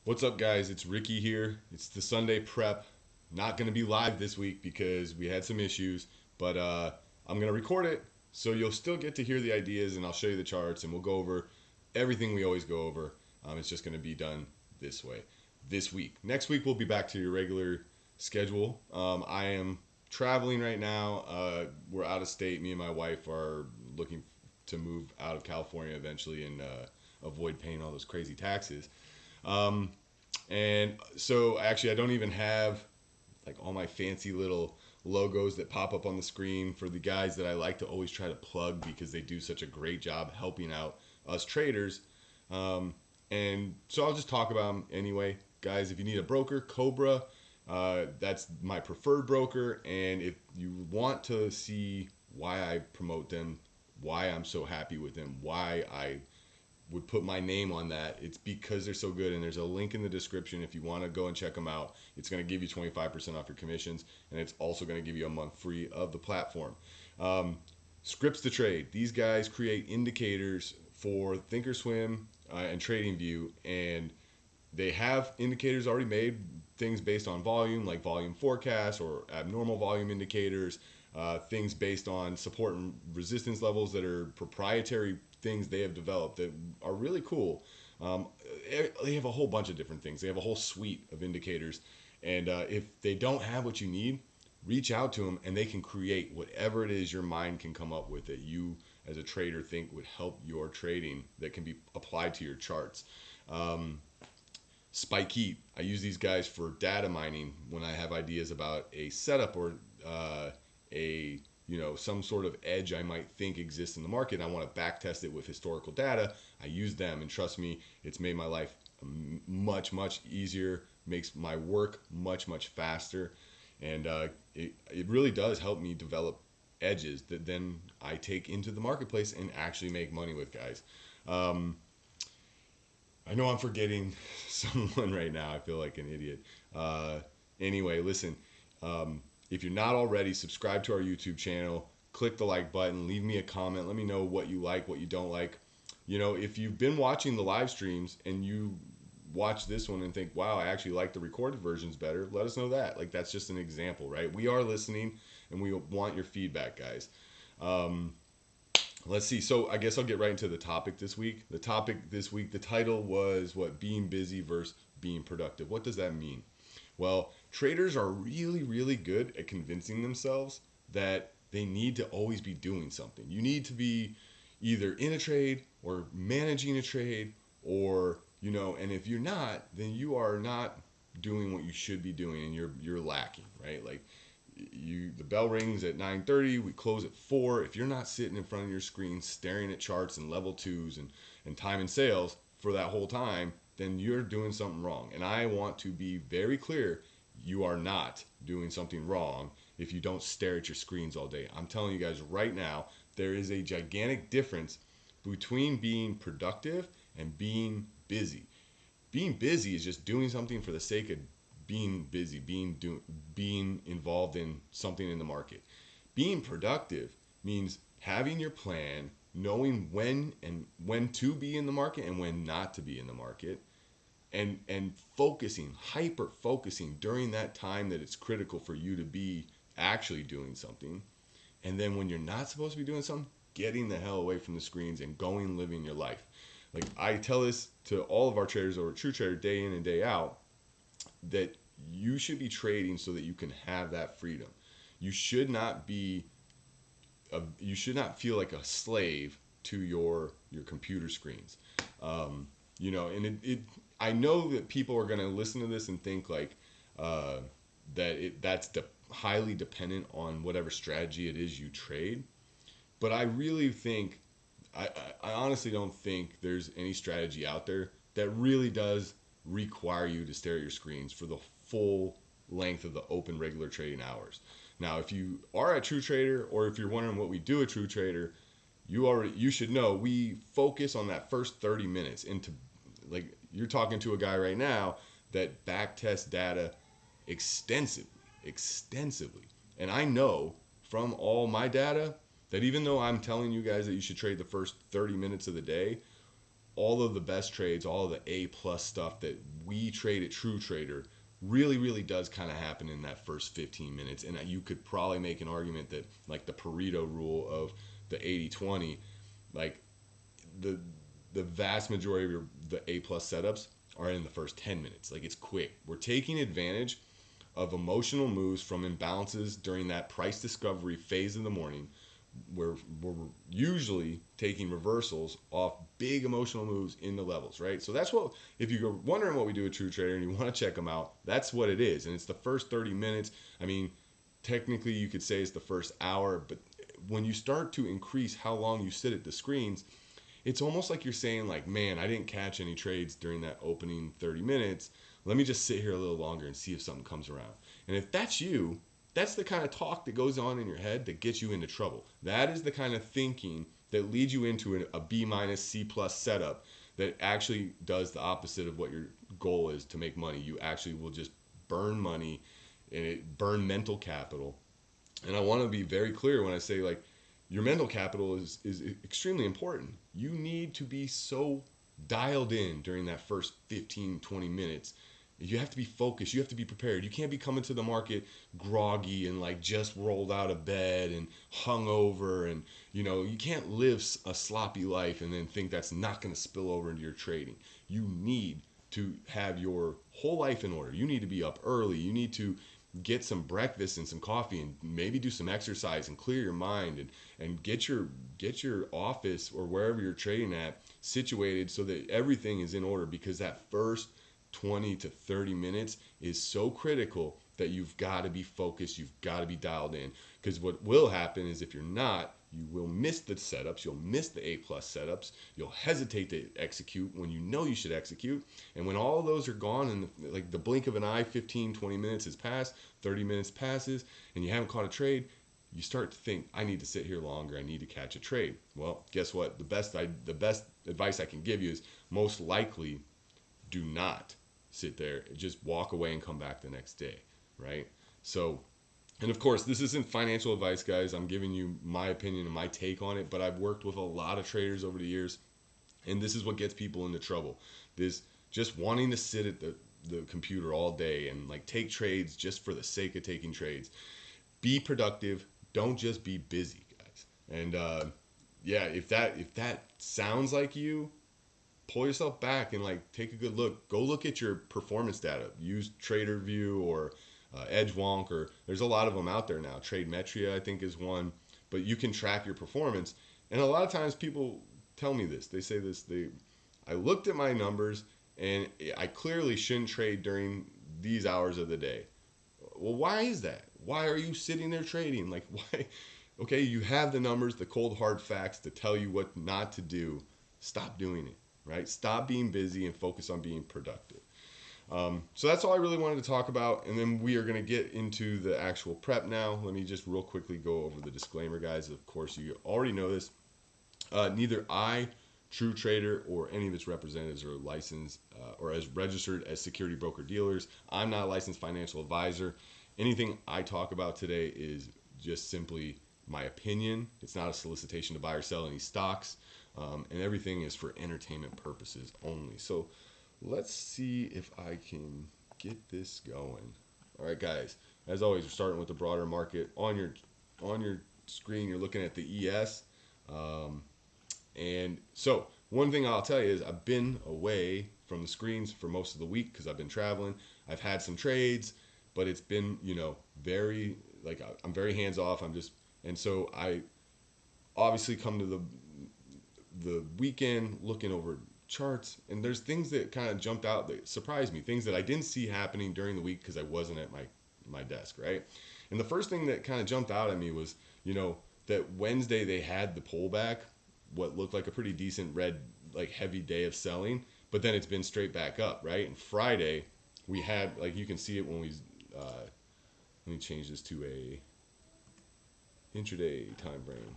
What's up, guys? It's Ricky here. It's the Sunday prep. Not going to be live this week because we had some issues, but I'm going to record it so you'll still get to hear the ideas, and I'll show you the charts, and we'll go over everything we always go over. It's just going to be done this way this week. Next week, we'll be back to your regular schedule. I am traveling right now. We're out of state. Me and my wife are looking to move out of California eventually and avoid paying all those crazy taxes. Um, and so actually, I don't even have like all my fancy little logos that pop up on the screen for the guys that I like to always try to plug because they do such a great job helping out us traders. And so I'll just talk about them anyway. Guys, if you need a broker, Cobra, that's my preferred broker. And if you want to see why I promote them, why I'm so happy with them, why I would put my name on that, it's because they're so good. And there's a link in the description if you want to go and check them out. It's going to give you 25% off your commissions, and it's also going to give you a month free of the platform. Scripts to trade. These guys create indicators for Thinkorswim and TradingView, and they have indicators already made, things based on volume, like volume forecasts or abnormal volume indicators, things based on support and resistance levels that are proprietary things they have developed that are really cool. Um, they have a whole bunch of different things. They have a whole suite of indicators. And if they don't have what you need, reach out to them and they can create whatever it is your mind can come up with that you as a trader think would help your trading that can be applied to your charts. Spike Heat. I use these guys for data mining when I have ideas about a setup or a some sort of edge I might think exists in the market. I want to back test it with historical data. I use them, and trust me, it's made my life much easier. Makes my work much faster, and it really does help me develop edges that then I take into the marketplace and actually make money with, guys. Um, I know I'm forgetting someone right now. I feel like an idiot. Anyway, listen. If you're not already, subscribe to our YouTube channel. Click the like button. Leave me a comment. Let me know what you like, what you don't like. If you've been watching the live streams and you watch this one and think, wow, I actually like the recorded versions better, let us know that. Like, that's just an example, right? We are listening and we want your feedback, guys. Um, Let's see. So I guess I'll get right into the topic this week. The topic this week, the title was what? Being busy versus being productive. What does that mean? Well, traders are really good at convincing themselves that they need to always be doing something. You need to be either in a trade or managing a trade or, and if you're not, then you are not doing what you should be doing and you're lacking, right? Like the bell rings at 9:30, we close at 4. If you're not sitting in front of your screen staring at charts and level twos and time and sales for that whole time, then you're doing something wrong. And I want to be very clear, you are not doing something wrong if you don't stare at your screens all day. I'm telling you guys right now, there is a gigantic difference between being productive and being busy. Being busy is just doing something for the sake of being busy, being involved in something in the market. Being productive means having your plan, knowing when to be in the market and when not to be in the market, and focusing, hyper focusing during that time that it's critical for you to be actually doing something. And then when you're not supposed to be doing something, getting the hell away from the screens and going living your life. Like, I tell this to all of our traders over at True Trader day in and day out, that you should be trading so that you can have that freedom. You should not be you should not feel like a slave to your computer screens. And I know that people are going to listen to this and think like uh, that's highly dependent on whatever strategy it is you trade. But I really think, I honestly don't think there's any strategy out there that really does require you to stare at your screens for the full length of the open regular trading hours. Now, if you are a True Trader, or if you're wondering what we do at True Trader, you should know we focus on that first 30 minutes into, like, you're talking to a guy right now that back tests data extensively. And I know from all my data that even though I'm telling you guys that you should trade the first 30 minutes of the day, all of the best trades, all of the A plus stuff that we trade at True Trader really does kind of happen in that first 15 minutes. And you could probably make an argument that like the Pareto rule of the 80-20, like the vast majority of the A plus setups are in the first 10 minutes. Like it's quick. We're taking advantage of emotional moves from imbalances during that price discovery phase of the morning. We're usually taking reversals off big emotional moves in the levels, right? So that's what, if you're wondering what we do at True Trader and you want to check them out, that's what it is. And it's the first 30 minutes. I mean, technically you could say it's the first hour, but when you start to increase how long you sit at the screens, it's almost like you're saying like, man, I didn't catch any trades during that opening 30 minutes. Let me just sit here a little longer and see if something comes around. And if that's you, that's the kind of talk that goes on in your head that gets you into trouble. That is the kind of thinking that leads you into a B minus, C plus setup that actually does the opposite of what your goal is to make money. You actually will just burn money and burn mental capital. And I want to be very clear when I say like your mental capital is extremely important. You need to be so dialed in during that first 15, 20 minutes. You have to be focused. You have to be prepared. You can't be coming to the market groggy and like just rolled out of bed and hungover. And, you know, you can't live a sloppy life and then think that's not going to spill over into your trading. You need to have your whole life in order. You need to be up early. You need to get some breakfast and some coffee and maybe do some exercise and clear your mind and get your office or wherever you're trading at situated so that everything is in order, because that first 20 to 30 minutes is so critical that you've got to be focused, you've got to be dialed in. Because what will happen is if you're not, you will miss the setups, you'll miss the A plus setups, you'll hesitate to execute when you know you should execute. And when all of those are gone and like the blink of an eye, 15, 20 minutes has passed, 30 minutes passes, and you haven't caught a trade, you start to think, I need to sit here longer, I need to catch a trade. Well, guess what? The best advice I can give you is most likely do not sit there, just walk away and come back the next day, right? So, and of course, this isn't financial advice, guys. I'm giving you my opinion and my take on it, but I've worked with a lot of traders over the years, and this is what gets people into trouble. This just wanting to sit at the computer all day and like take trades just for the sake of taking trades. Be productive. Don't just be busy, guys. And yeah, if that sounds like you, pull yourself back and like take a good look. Go look at your performance data. Use TraderView or EdgeWonk, or there's a lot of them out there now. TradeMetria, I think, is one. But you can track your performance. And a lot of times people tell me this. They say this. I looked at my numbers and I clearly shouldn't trade during these hours of the day. Well, why is that? Why are you sitting there trading? Like, why? Okay, you have the numbers, the cold hard facts to tell you what not to do. Stop doing it. Right? Stop being busy and focus on being productive. So that's all I really wanted to talk about. And then we are going to get into the actual prep now. Let me just real quickly go over the disclaimer, guys. Of course, you already know this. Neither I, True Trader, or any of its representatives are licensed or as registered as security broker dealers. I'm not a licensed financial advisor. Anything I talk about today is just simply my opinion. It's not a solicitation to buy or sell any stocks. And everything is for entertainment purposes only. So let's see if I can get this going. All right, guys. As always, we're starting with the broader market. On your screen, you're looking at the ES. And so one thing I'll tell you is I've been away from the screens for most of the week because I've been traveling. I've had some trades, but it's been, very, like, I'm very hands off. And so I obviously come to the weekend looking over charts, and there's things that kind of jumped out that surprised me, things that I didn't see happening during the week because I wasn't at my desk, right? And the first thing that kind of jumped out at me was, that Wednesday they had the pullback, what looked like a pretty decent red, like heavy day of selling, but then it's been straight back up, right? And Friday we had, like, you can see it when we let me change this to a intraday time frame.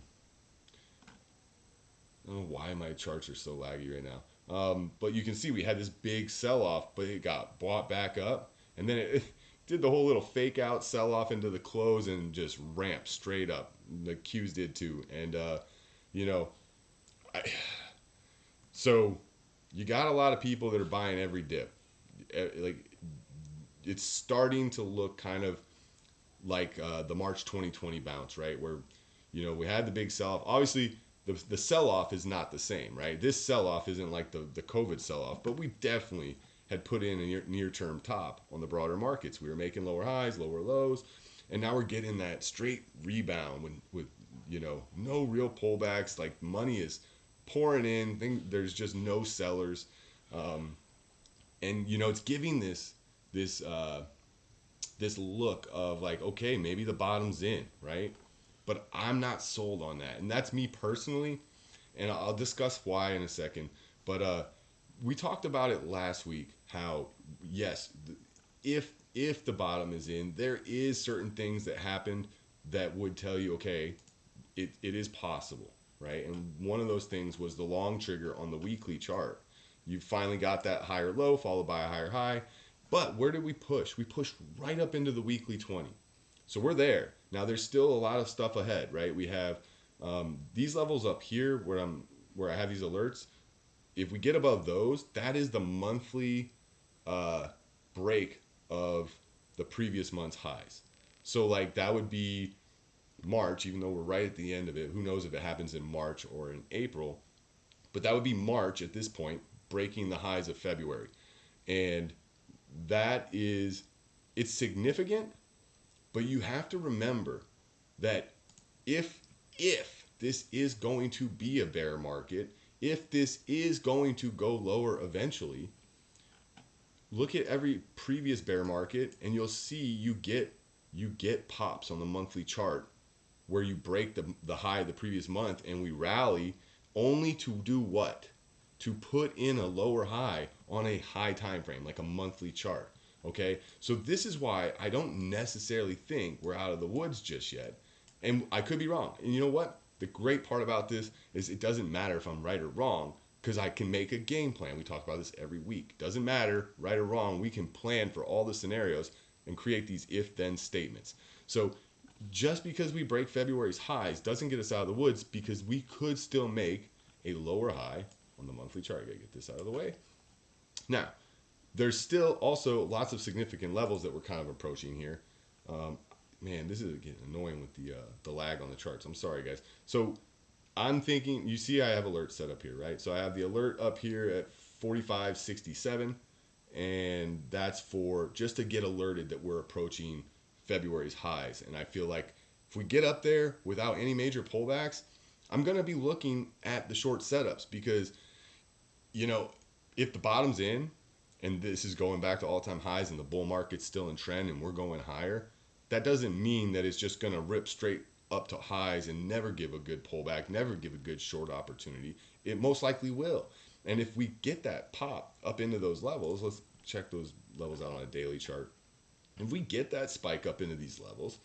I don't know why my charts are so laggy right now. But you can see we had this big sell-off, but it got bought back up. And then it did the whole little fake out sell-off into the close and just ramped straight up. The Qs did too. And, so you got a lot of people that are buying every dip. Like, it's starting to look kind of like the March 2020 bounce, right? Where, we had the big sell-off. Obviously, the sell-off is not the same, right? This sell-off isn't like the COVID sell-off, but we definitely had put in a near-term top on the broader markets. We were making lower highs, lower lows, and now we're getting that straight rebound with no real pullbacks. Like, money is pouring in. There's just no sellers, and it's giving this look of like, okay, maybe the bottom's in, right? But I'm not sold on that, and that's me personally, and I'll discuss why in a second. But we talked about it last week, how yes, if the bottom is in, there is certain things that happened that would tell you, okay, it is possible, right? And one of those things was the long trigger on the weekly chart. You finally got that higher low followed by a higher high. But where did we push? We pushed right up into the weekly 20. So we're there. Now there's still a lot of stuff ahead, right? We have these levels up here where I have these alerts. If we get above those, that is the monthly break of the previous month's highs. So like that would be March, even though we're right at the end of it. Who knows if it happens in March or in April? But that would be March at this point, breaking the highs of February. And it's significant, but you have to remember that if this is going to be a bear market, if this is going to go lower eventually, look at every previous bear market and you'll see you get pops on the monthly chart where you break the high of the previous month and we rally, only to do what? To put in a lower high on a high time frame, like a monthly chart. Okay, so this is why I don't necessarily think we're out of the woods just yet, and I could be wrong. And you know what? The great part about this is it doesn't matter if I'm right or wrong, because I can make a game plan. We talk about this every week. Doesn't matter right or wrong. We can plan for all the scenarios and create these if-then statements. So just because we break February's highs doesn't get us out of the woods, because we could still make a lower high on the monthly chart. I gotta get this out of the way. Now, there's still also lots of significant levels that we're kind of approaching here. Man, this is getting annoying with the lag on the charts. I'm sorry, guys. So I'm thinking, you see I have alerts set up here, right? So I have the alert up here at 45.67, and that's for just to get alerted that we're approaching February's highs. And I feel like if we get up there without any major pullbacks, I'm going to be looking at the short setups, because, if the bottom's in, and this is going back to all-time highs and the bull market's still in trend and we're going higher, that doesn't mean that it's just going to rip straight up to highs and never give a good pullback, never give a good short opportunity. It most likely will. And if we get that pop up into those levels, let's check those levels out on a daily chart. If we get that spike up into these levels,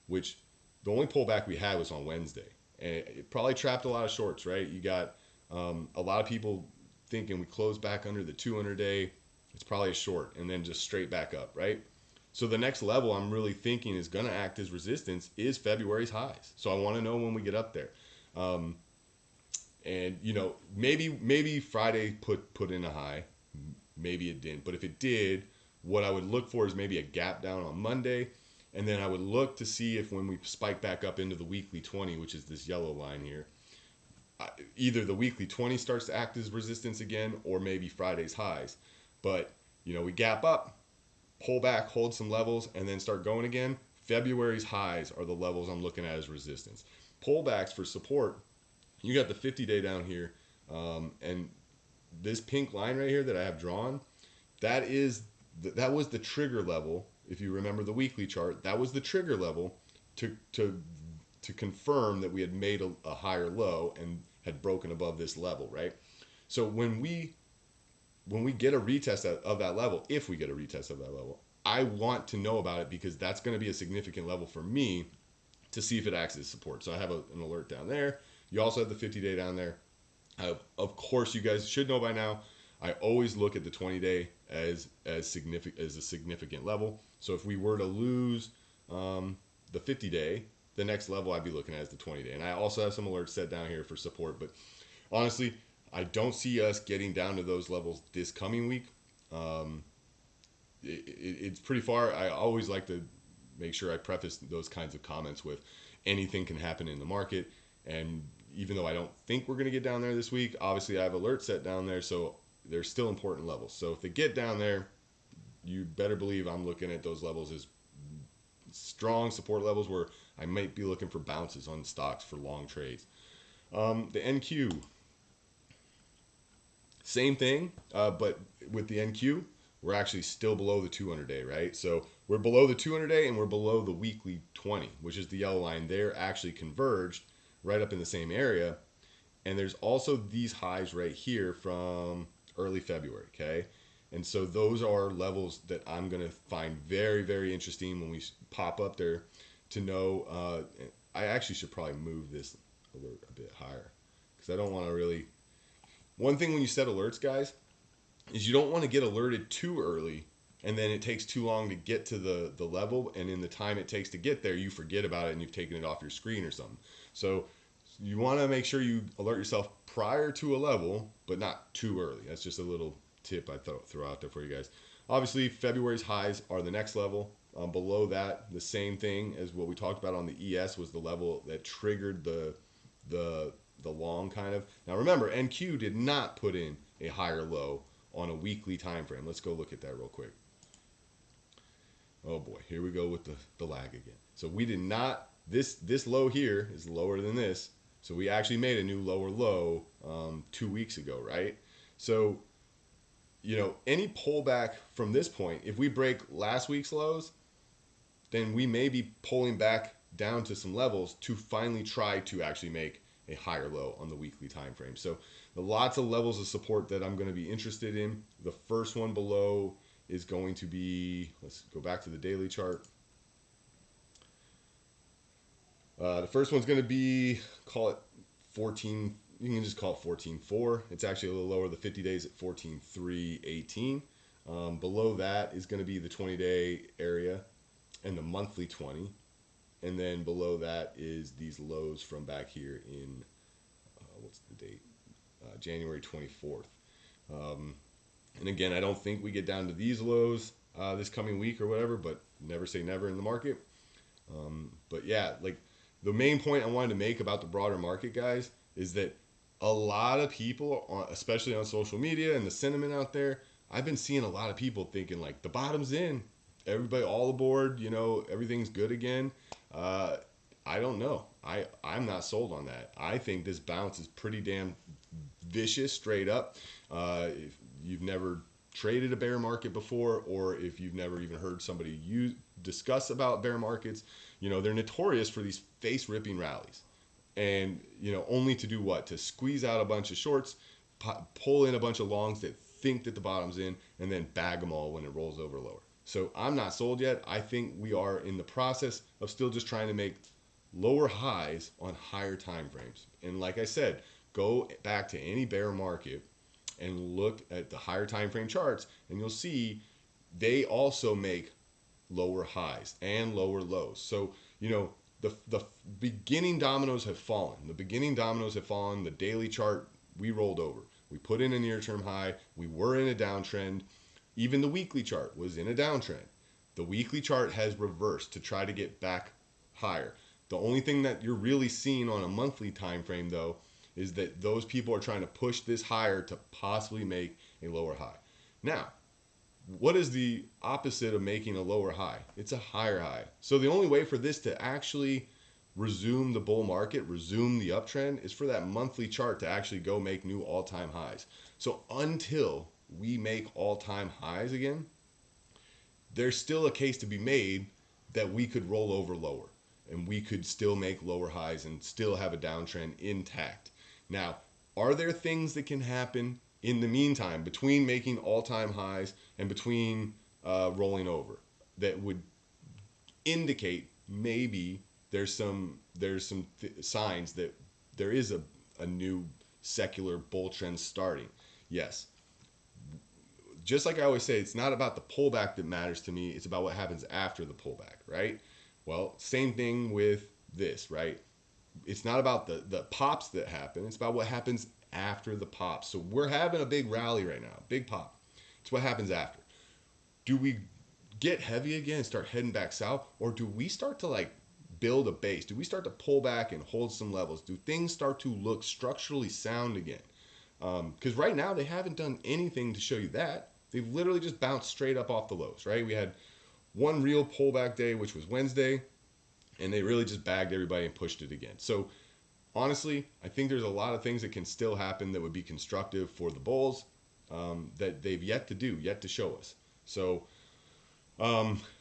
which the only pullback we had was on Wednesday, and it probably trapped a lot of shorts, right? You got a lot of people thinking we close back under the 200-day, it's probably a short, and then just straight back up, right? So the next level I'm really thinking is going to act as resistance is February's highs. So I want to know when we get up there. And maybe Friday put in a high, maybe it didn't. But if it did, what I would look for is maybe a gap down on Monday, and then I would look to see if when we spike back up into the weekly 20, which is this yellow line here, either the weekly 20 starts to act as resistance again, or maybe Friday's highs. But, we gap up, pull back, hold some levels, and then start going again. February's highs are the levels I'm looking at as resistance. Pullbacks for support, you got the 50-day down here, and this pink line right here that I have drawn, that was the trigger level. If you remember the weekly chart, that was the trigger level to confirm that we had made a higher low and had broken above this level, right? So when we get a retest of that level, if we get a retest of that level, I want to know about it, because that's going to be a significant level for me to see if it acts as support. So I have an alert down there. You also have the 50-day down there. Of course, you guys should know by now, I always look at the 20-day as a significant level. So if we were to lose the 50-day, the next level I'd be looking at is the 20-day. And I also have some alerts set down here for support. But honestly, I don't see us getting down to those levels this coming week. It's pretty far. I always like to make sure I preface those kinds of comments with anything can happen in the market. And even though I don't think we're going to get down there this week, obviously I have alerts set down there. So there's still important levels. So if they get down there, you better believe I'm looking at those levels as strong support levels where I might be looking for bounces on stocks for long trades. The NQ, same thing, but with the NQ, we're actually still below the 200-day, right? So we're below the 200-day and we're below the weekly 20, which is the yellow line. They're actually converged right up in the same area. And there's also these highs right here from early February, okay? And so those are levels that I'm going to find very, very interesting when we pop up there to know. I actually should probably move this alert a bit higher because I don't want to really. One thing when you set alerts, guys, is you don't want to get alerted too early and then it takes too long to get to the level. And in the time it takes to get there, you forget about it and you've taken it off your screen or something. So you want to make sure you alert yourself prior to a level, but not too early. That's just a little tip I throw out there for you guys. Obviously, February's highs are the next level. Below that, the same thing as what we talked about on the ES was the level that triggered the long kind of. Now remember, NQ did not put in a higher low on a weekly time frame. Let's go look at that real quick. Oh boy, here we go with the lag again. So we did not, this low here is lower than this. So we actually made a new lower low 2 weeks ago, right? So, you know, any pullback from this point, if we break last week's lows, then we may be pulling back down to some levels to finally try to actually make a higher low on the weekly time frame. So lots of levels of support that I'm going to be interested in. The first one below is going to be, let's go back to the daily chart. The first one's going to be, call it 14, you can just call it 14.4. It's actually a little lower. The 50 days at 14.318. Below that is going to be the 20-day area and the monthly 20. And then below that is these lows from back here in, what's the date? January 24th. And again, I don't think we get down to these lows this coming week or whatever, but never say never in the market. But yeah, like the main point I wanted to make about the broader market, guys, is that a lot of people, especially on social media and the sentiment out there, I've been seeing a lot of people thinking like the bottom's in, everybody all aboard, you know, everything's good again. I don't know. I'm not sold on that. I think this bounce is pretty damn vicious straight up. If you've never traded a bear market before, or if you've never even heard somebody discuss about bear markets, you know, they're notorious for these face ripping rallies. And, you know, only to do what? To squeeze out a bunch of shorts, pull in a bunch of longs that think that the bottom's in, and then bag them all when it rolls over lower. So I'm not sold yet. I think we are in the process of still just trying to make lower highs on higher time frames. And like I said, go back to any bear market and look at the higher time frame charts, and you'll see they also make lower highs and lower lows. So, you know, the beginning dominoes have fallen. The beginning dominoes have fallen. The daily chart, we rolled over. We put in a near-term high. We were in a downtrend. Even the weekly chart was in a downtrend. The weekly chart has reversed to try to get back higher. The only thing that you're really seeing on a monthly time frame, though, is that those people are trying to push this higher to possibly make a lower high. Now, what is the opposite of making a lower high? It's a higher high. So the only way for this to actually resume the bull market, resume the uptrend, is for that monthly chart to actually go make new all-time highs. So until we make all-time highs again, there's still a case to be made that we could roll over lower and we could still make lower highs and still have a downtrend intact. Now, are there things that can happen in the meantime between making all-time highs and between rolling over that would indicate maybe there's some signs that there is a new secular bull trend starting? Yes. Just like I always say, it's not about the pullback that matters to me. It's about what happens after the pullback, right? Well, same thing with this, right? It's not about the pops that happen. It's about what happens after the pop. So we're having a big rally right now, big pop. It's what happens after. Do we get heavy again and start heading back south, or do we start to like build a base? Do we start to pull back and hold some levels? Do things start to look structurally sound again? Because right now they haven't done anything to show you that. They've literally just bounced straight up off the lows, right? We had one real pullback day, which was Wednesday, and they really just bagged everybody and pushed it again. So honestly, I think there's a lot of things that can still happen that would be constructive for the bulls that they've yet to do, yet to show us. So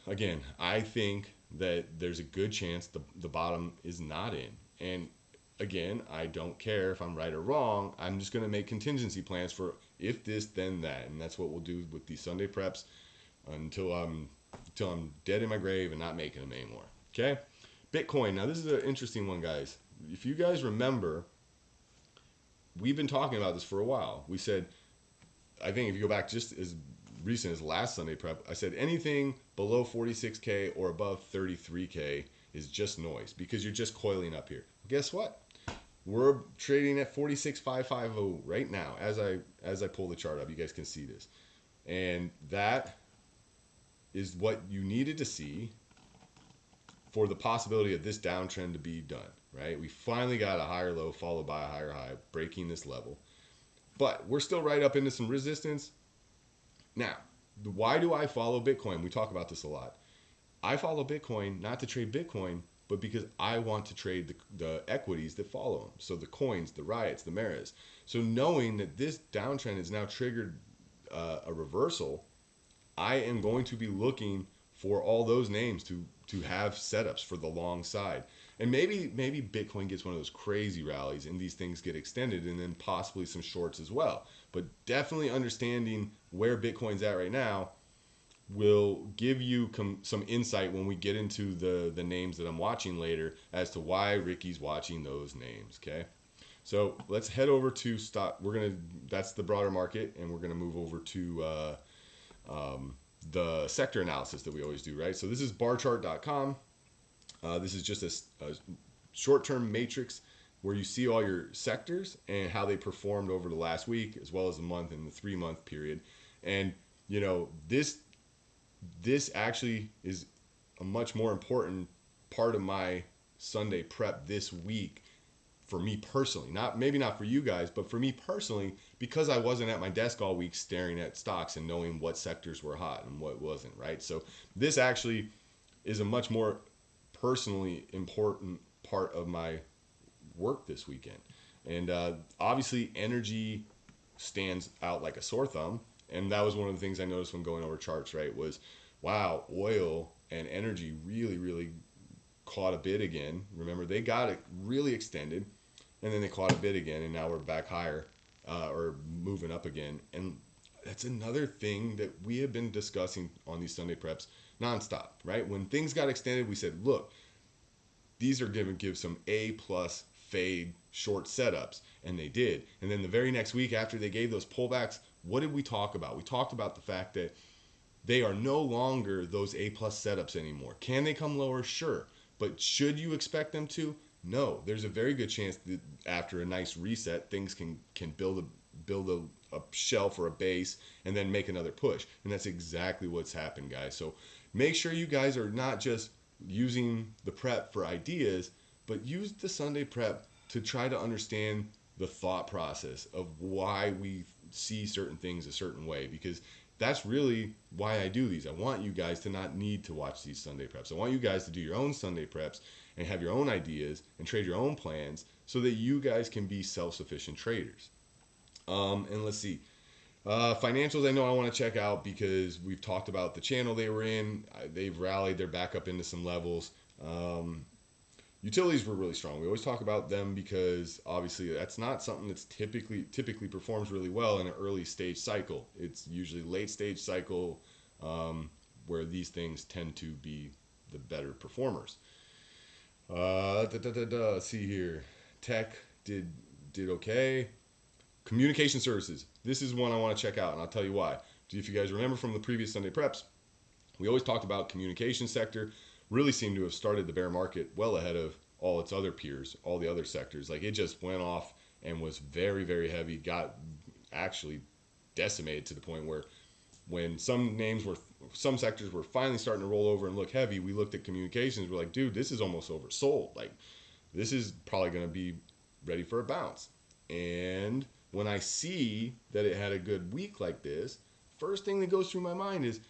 again, I think that there's a good chance the bottom is not in. And again, I don't care if I'm right or wrong. I'm just going to make contingency plans for if this, then that. And that's what we'll do with these Sunday preps until I'm dead in my grave and not making them anymore. Okay? Bitcoin. Now, this is an interesting one, guys. If you guys remember, we've been talking about this for a while. We said, I think if you go back just as recent as last Sunday prep, I said anything below 46K or above 33K is just noise because you're just coiling up here. Guess what? We're trading at 46,550 right now as I pull the chart up. You guys can see this. And that is what you needed to see for the possibility of this downtrend to be done, right? We finally got a higher low followed by a higher high, breaking this level. But we're still right up into some resistance. Now, why do I follow Bitcoin? We talk about this a lot. I follow Bitcoin not to trade Bitcoin, but because I want to trade the equities that follow them. So the coins, the riots, the maras. So knowing that this downtrend has now triggered a reversal, I am going to be looking for all those names to have setups for the long side. And maybe Bitcoin gets one of those crazy rallies and these things get extended and then possibly some shorts as well. But definitely understanding where Bitcoin's at right now will give you some insight when we get into the names that I'm watching later as to why Ricky's watching those names, okay? So let's head over to stock. That's the broader market, and we're gonna move over to the sector analysis that we always do, right? So this is barchart.com. This is just a short-term matrix where you see all your sectors and how they performed over the last week, as well as the month and the 3-month period. And you know, this actually is a much more important part of my Sunday prep this week for me personally. Maybe not for you guys, but for me personally, because I wasn't at my desk all week staring at stocks and knowing what sectors were hot and what wasn't, right? So this actually is a much more personally important part of my work this weekend. And obviously energy stands out like a sore thumb. And that was one of the things I noticed when going over charts, right? Was, wow, oil and energy really, really caught a bid again. Remember, they got it really extended, and then they caught a bid again, and now we're back higher or moving up again. And that's another thing that we have been discussing on these Sunday preps nonstop, right? When things got extended, we said, look, these are going to give some A+ fade short setups, and they did. And then the very next week after they gave those pullbacks, what did we talk about? We talked about the fact that they are no longer those A+ setups anymore. Can they come lower? Sure. But should you expect them to? No. There's a very good chance that after a nice reset, things can build a shelf or a base and then make another push. And that's exactly what's happened, guys. So make sure you guys are not just using the prep for ideas, but use the Sunday prep to try to understand the thought process of why we see certain things a certain way, because that's really why I do these. I want you guys to not need to watch these Sunday preps. I want you guys to do your own Sunday preps and have your own ideas and trade your own plans so that you guys can be self-sufficient traders. And let's see. Financials, I know I want to check out because we've talked about the channel they were in. They've rallied. They're back up into some levels. Utilities were really strong. We always talk about them because obviously that's not something that's typically performs really well in an early stage cycle. It's usually late stage cycle where these things tend to be the better performers. Let's see here. Tech did okay. Communication services. This is one I want to check out, and I'll tell you why. If you guys remember from the previous Sunday preps, we always talked about communication sector really seemed to have started the bear market well ahead of all its other peers, all the other sectors. Like it just went off and was very, very heavy, got actually decimated to the point where when some sectors were finally starting to roll over and look heavy, we looked at communications. We're like, dude, this is almost oversold. Like, this is probably going to be ready for a bounce. And when I see that it had a good week like this, first thing that goes through my mind is,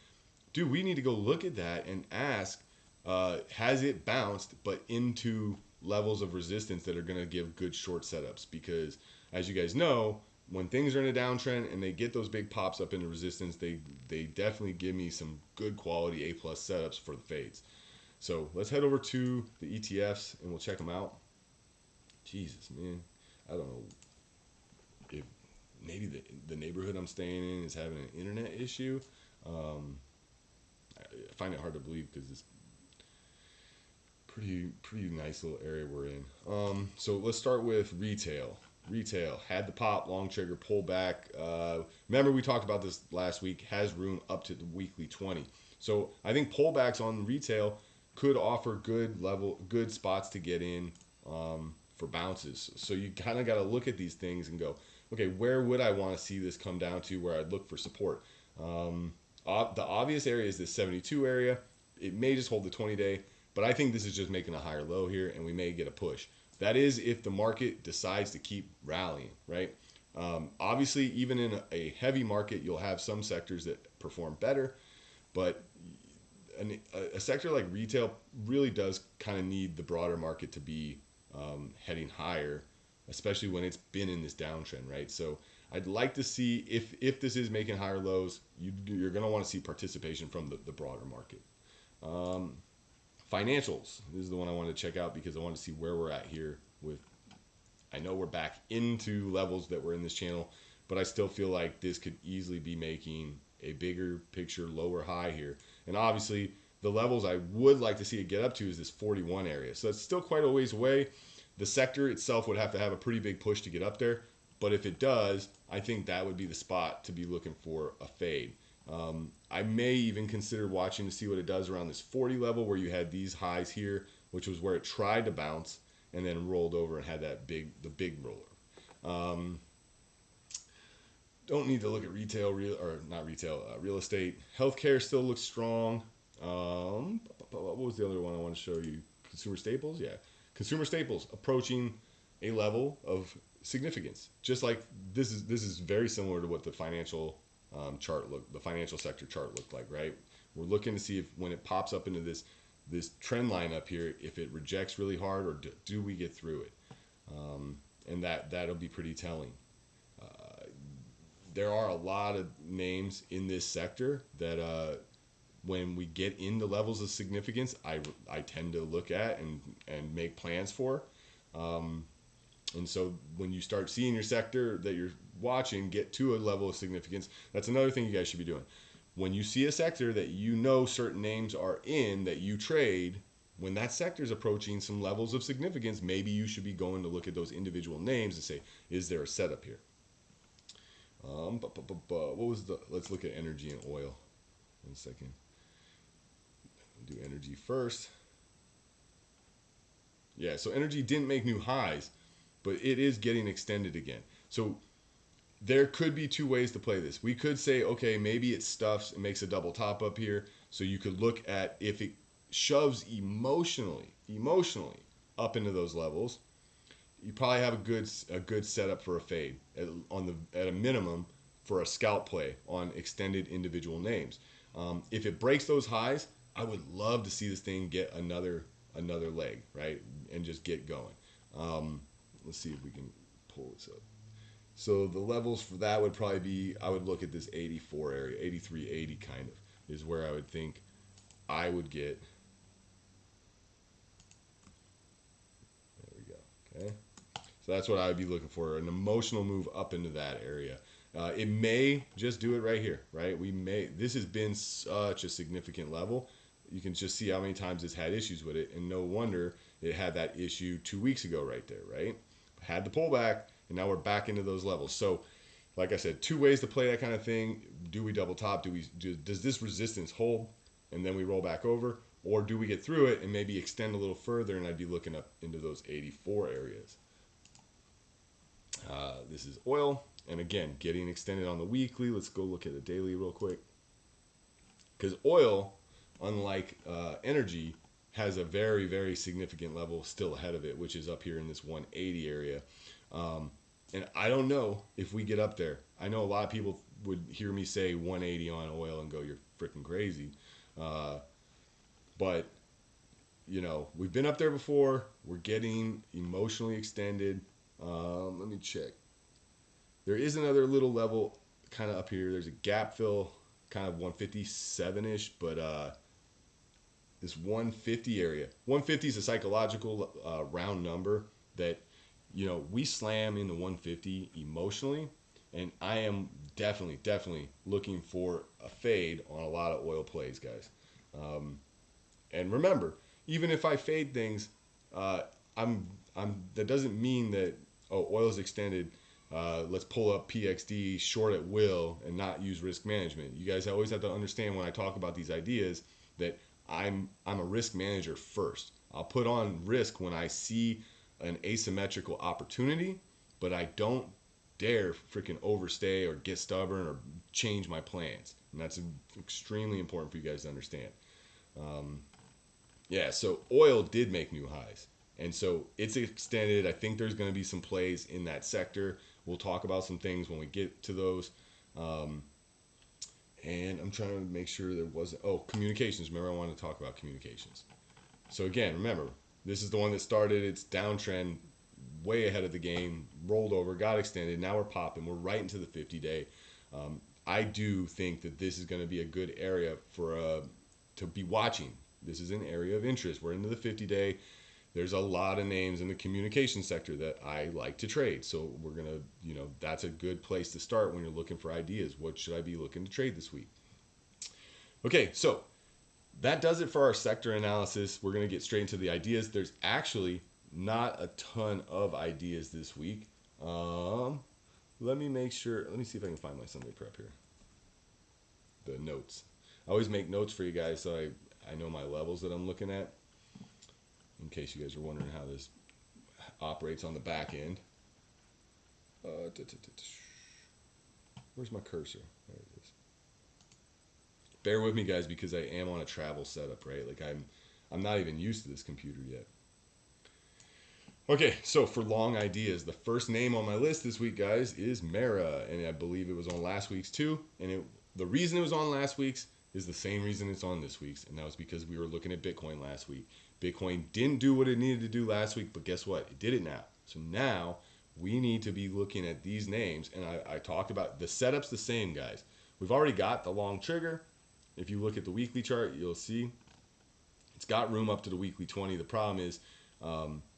dude, we need to go look at that and ask, has it bounced but into levels of resistance that are going to give good short setups? Because as you guys know, when things are in a downtrend and they get those big pops up into resistance, they definitely give me some good quality A plus setups for the fades. So let's head over to the ETFs and we'll check them out. Jesus, man, I don't know if maybe the neighborhood I'm staying in is having an internet issue. I find it hard to believe because it's pretty nice little area we're in. So let's start with retail. Retail had the pop, long trigger, pull back. Remember we talked about this last week, has room up to the weekly 20. So I think pullbacks on retail could offer good spots to get in for bounces. So you kind of got to look at these things and go, okay, where would I want to see this come down to where I'd look for support? The obvious area is this 72 area. It may just hold the 20-day, but I think this is just making a higher low here and we may get a push. That is if the market decides to keep rallying, right? Obviously, even in a heavy market, you'll have some sectors that perform better, but a sector like retail really does kind of need the broader market to be heading higher, especially when it's been in this downtrend, right? So I'd like to see if this is making higher lows, you're going to want to see participation from the broader market. Financials, this is the one I wanted to check out because I want to see where we're at here with, I know we're back into levels that were in this channel, but I still feel like this could easily be making a bigger picture lower high here. And obviously the levels I would like to see it get up to is this 41 area. So it's still quite a ways away. The sector itself would have to have a pretty big push to get up there. But if it does, I think that would be the spot to be looking for a fade. I may even consider watching to see what it does around this 40 level where you had these highs here, which was where it tried to bounce and then rolled over and had the big roller. Don't need to look at real estate. Healthcare still looks strong. What was the other one I want to show you? Consumer staples, yeah. Consumer staples approaching a level of significance. Just like this is very similar to what the financial the financial sector chart looked like, right? We're looking to see if when it pops up into this trend line up here, if it rejects really hard or do we get through it? And that'll be pretty telling. There are a lot of names in this sector that when we get into levels of significance, I tend to look at and make plans for. And so when you start seeing your sector that you're watching get to a level of significance, that's another thing you guys should be doing. When you see a sector that you know certain names are in that you trade, when that sector is approaching some levels of significance, maybe you should be going to look at those individual names and say, is there a setup here? Let's look at energy and oil. 1 second. Do energy first. Yeah, so energy didn't make new highs, but it is getting extended again. So there could be two ways to play this. We could say, okay, maybe it stuffs and makes a double top up here. So you could look at if it shoves emotionally up into those levels, you probably have a good setup for a fade at a minimum for a scalp play on extended individual names. If it breaks those highs, I would love to see this thing get another leg, right, and just get going. Let's see if we can pull this up. So the levels for that would probably be, I would look at this 84 area, 83.80 kind of is where I would think I would get. There we go. Okay. So that's what I would be looking for, an emotional move up into that area. It may just do it right here, right? This has been such a significant level. You can just see how many times it's had issues with it, and no wonder it had that issue 2 weeks ago right there, right? Had the pullback, and now we're back into those levels. So, like I said, two ways to play that kind of thing. Do we double top? Does this resistance hold, and then we roll back over? Or do we get through it and maybe extend a little further, and I'd be looking up into those 84 areas. This is oil. And again, getting extended on the weekly. Let's go look at the daily real quick. Because oil, unlike energy, has a very, very significant level still ahead of it, which is up here in this 180 area. And I don't know if we get up there. I know a lot of people would hear me say 180 on oil and go, you're freaking crazy. But, you know, we've been up there before. We're getting emotionally extended. Let me check. There is another little level kind of up here. There's a gap fill, kind of 157-ish, but this 150 area. 150 is a psychological round number that, you know, we slam into 150 emotionally, and I am definitely looking for a fade on a lot of oil plays, guys. And remember, even if I fade things, that doesn't mean that, oh, oil's extended, let's pull up PXD short at will and not use risk management. You guys always have to understand when I talk about these ideas that I'm a risk manager first. I'll put on risk when I see an asymmetrical opportunity, but I don't dare freaking overstay or get stubborn or change my plans. And that's extremely important for you guys to understand. Yeah, so oil did make new highs. And so it's extended. I think there's going to be some plays in that sector. We'll talk about some things when we get to those. And I'm trying to make sure there wasn't... Oh, communications. Remember, I wanted to talk about communications. So again, remember, this is the one that started its downtrend way ahead of the game, rolled over, got extended. Now we're popping. We're right into the 50-day. I do think that this is going to be a good area for to be watching. This is an area of interest. We're into the 50-day. There's a lot of names in the communication sector that I like to trade. So we're going to, you know, that's a good place to start when you're looking for ideas. What should I be looking to trade this week? Okay, so that does it for our sector analysis. We're going to get straight into the ideas. There's actually not a ton of ideas this week. Let me make sure. Let me see if I can find my Sunday prep here. The notes. I always make notes for you guys so I know my levels that I'm looking at, in case you guys are wondering how this operates on the back end. Where's my cursor? There it is. Bear with me, guys, because I am on a travel setup, right? Like I'm not even used to this computer yet. Okay, so for long ideas, the first name on my list this week, guys, is Mara, and I believe it was on last week's too. And the reason it was on last week's is the same reason it's on this week's, and that was because we were looking at Bitcoin last week. Bitcoin didn't do what it needed to do last week, but guess what? It did it now. So now we need to be looking at these names, and I talked about the setup's the same, guys. We've already got the long trigger. If you look at the weekly chart, you'll see it's got room up to the weekly 20. The problem is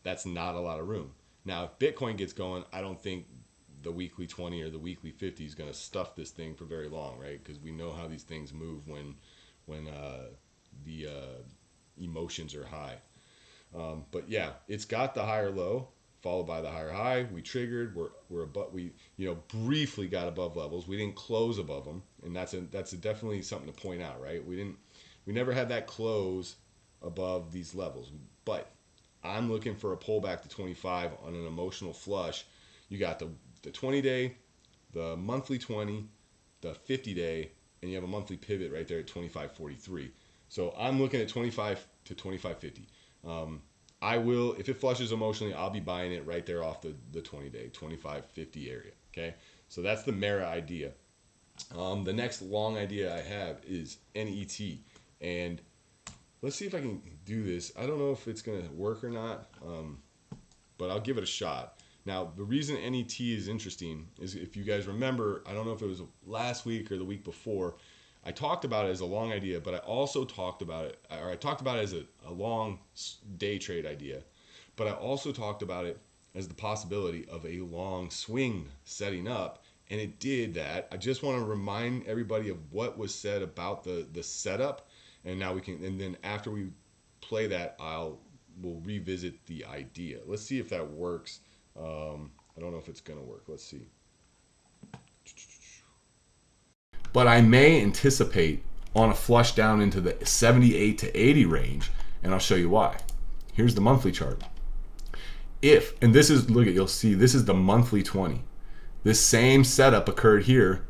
that's not a lot of room. Now, if Bitcoin gets going, I don't think the weekly 20 or the weekly 50 is going to stuff this thing for very long, right? Because we know how these things move when the emotions are high. But yeah, it's got the higher low followed by the higher high. We triggered. We're above. We briefly got above levels. We didn't close above them, and that's definitely something to point out, right? We never had that close above these levels, but I'm looking for a pullback to 25 on an emotional flush. You got the 20-day, the monthly 20, the 50-day, and you have a monthly pivot right there at 25.43. So I'm looking at 25 to 25.50. I will, if it flushes emotionally, I'll be buying it right there off the 20-day, 25.50 area. Okay, so that's the Mara idea. The next long idea I have is NET, and let's see if I can do this. I don't know if it's going to work or not, but I'll give it a shot. Now, the reason NET is interesting is, if you guys remember, I don't know if it was last week or the week before, I talked about it as a long idea, but I also talked about it as a long day trade idea, but I also talked about it as the possibility of a long swing setting up, and it did that. I just want to remind everybody of what was said about the setup, and now we can, and then after we play that, we'll revisit the idea. Let's see if that works. I don't know if it's going to work. Let's see. But I may anticipate on a flush down into the 78 to 80 range, and I'll show you why. Here's the monthly chart. if, and this is, look at, you'll see, this is the monthly 20. This same setup occurred here.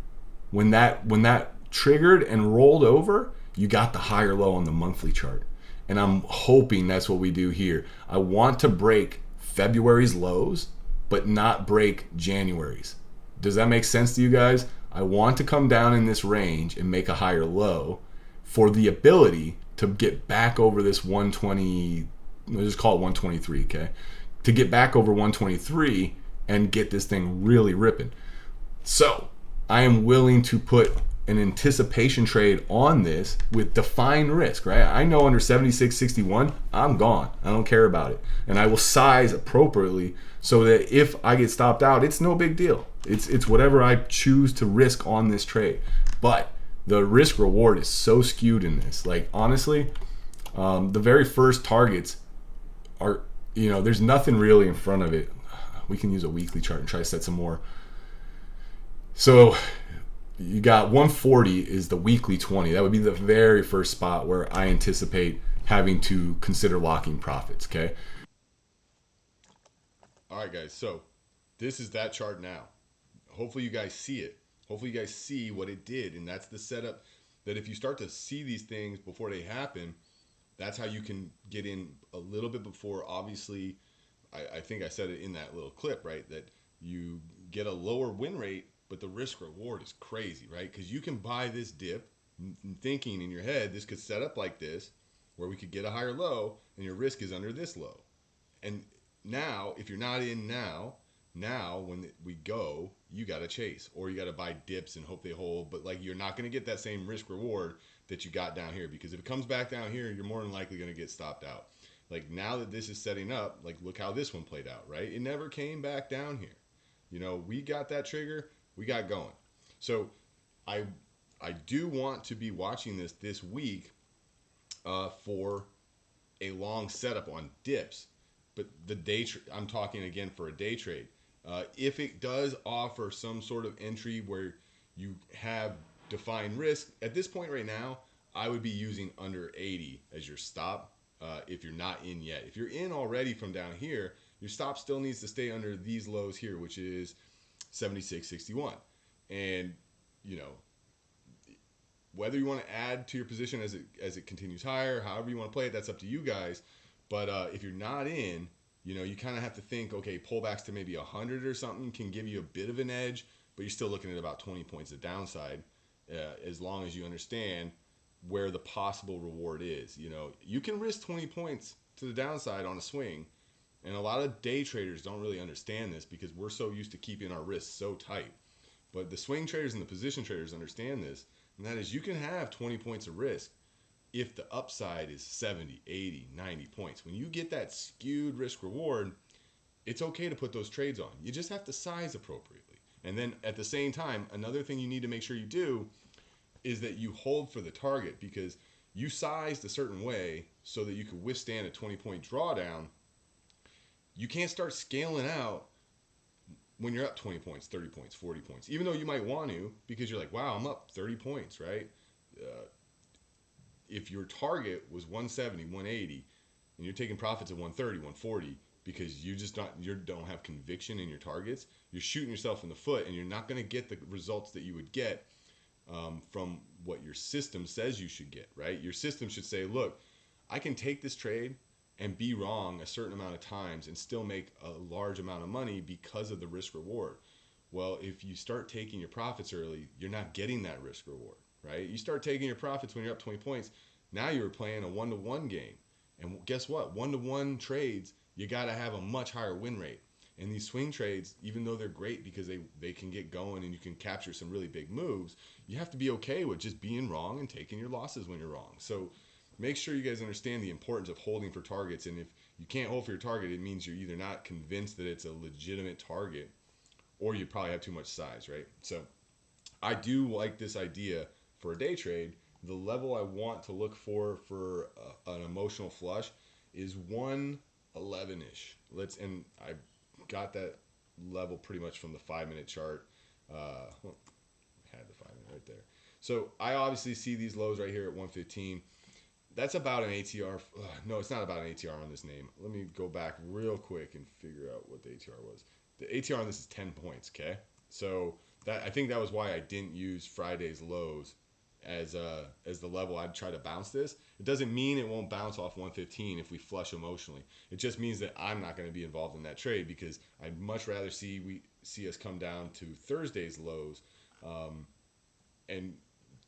When that triggered and rolled over, you got the higher low on the monthly chart. And I'm hoping that's what we do here. I want to break February's lows, but not break January's. Does that make sense to you guys? I want to come down in this range and make a higher low for the ability to get back over this 120, let's just call it 123, okay? To get back over 123 and get this thing really ripping. So I am willing to put an anticipation trade on this with defined risk, right? I know under 76.61, I'm gone. I don't care about it. And I will size appropriately so that if I get stopped out, it's no big deal. It's whatever I choose to risk on this trade. But the risk reward is so skewed in this. Like, honestly, the very first targets are, there's nothing really in front of it. We can use a weekly chart and try to set some more. So you got 140 is the weekly 20. That would be the very first spot where I anticipate having to consider locking profits, okay? All right, guys. So this is that chart now. Hopefully you guys see it. Hopefully you guys see what it did. And that's the setup that if you start to see these things before they happen, that's how you can get in a little bit before. Obviously, I think I said it in that little clip, right? That you get a lower win rate, but the risk reward is crazy, right? Because you can buy this dip thinking in your head, this could set up like this, where we could get a higher low and your risk is under this low. And now, if you're not in now when we go, you got to chase, or you got to buy dips and hope they hold. But like, you're not going to get that same risk reward that you got down here, because if it comes back down here, you're more than likely going to get stopped out. Like, now that this is setting up, like, look how this one played out, right? It never came back down here. We got that trigger, we got going. So I do want to be watching this week for a long setup on dips. But the day I'm talking again for a day trade. If it does offer some sort of entry where you have defined risk, at this point right now, I would be using under 80 as your stop. If you're not in yet. If you're in already from down here, your stop still needs to stay under these lows here, which is 76.61. And whether you want to add to your position as it continues higher, however you want to play it, that's up to you guys. But if you're not in, you kind of have to think, okay, pullbacks to maybe 100 or something can give you a bit of an edge, but you're still looking at about 20 points of downside, as long as you understand where the possible reward is. You can risk 20 points to the downside on a swing, and a lot of day traders don't really understand this because we're so used to keeping our risks so tight. But the swing traders and the position traders understand this, and that is, you can have 20 points of risk if the upside is 70, 80, 90 points. When you get that skewed risk reward, it's okay to put those trades on. You just have to size appropriately. And then at the same time, another thing you need to make sure you do is that you hold for the target, because you sized a certain way so that you could withstand a 20-point drawdown. You can't start scaling out when you're up 20 points, 30 points, 40 points, even though you might want to, because you're like, wow, I'm up 30 points, right? If your target was 170, 180, and you're taking profits at 130, 140, because you don't have conviction in your targets, you're shooting yourself in the foot, and you're not going to get the results that you would get from what your system says you should get, right? Your system should say, look, I can take this trade and be wrong a certain amount of times and still make a large amount of money because of the risk reward. Well, if you start taking your profits early, you're not getting that risk reward, right? You start taking your profits when you're up 20 points. Now you're playing a 1-to-1 game. And guess what? 1-to-1 trades, you got to have a much higher win rate. And these swing trades, even though they're great because they can get going and you can capture some really big moves, you have to be okay with just being wrong and taking your losses when you're wrong. So make sure you guys understand the importance of holding for targets. And if you can't hold for your target, it means you're either not convinced that it's a legitimate target, or you probably have too much size, right? So I do like this idea for a day trade. The level I want to look for an emotional flush is 111-ish. And I got that level pretty much from the 5-minute chart. Had the 5-minute right there. So I obviously see these lows right here at 115. that's about an ATR. No, it's not about an ATR on this name. Let me go back real quick and figure out what the ATR was. The ATR on this is 10 points. Okay, so that I think that was why I didn't use Friday's lows as the level I'd try to bounce this. It doesn't mean it won't bounce off 115 if we flush emotionally. It just means that I'm not going to be involved in that trade because I'd much rather see us come down to Thursday's lows. And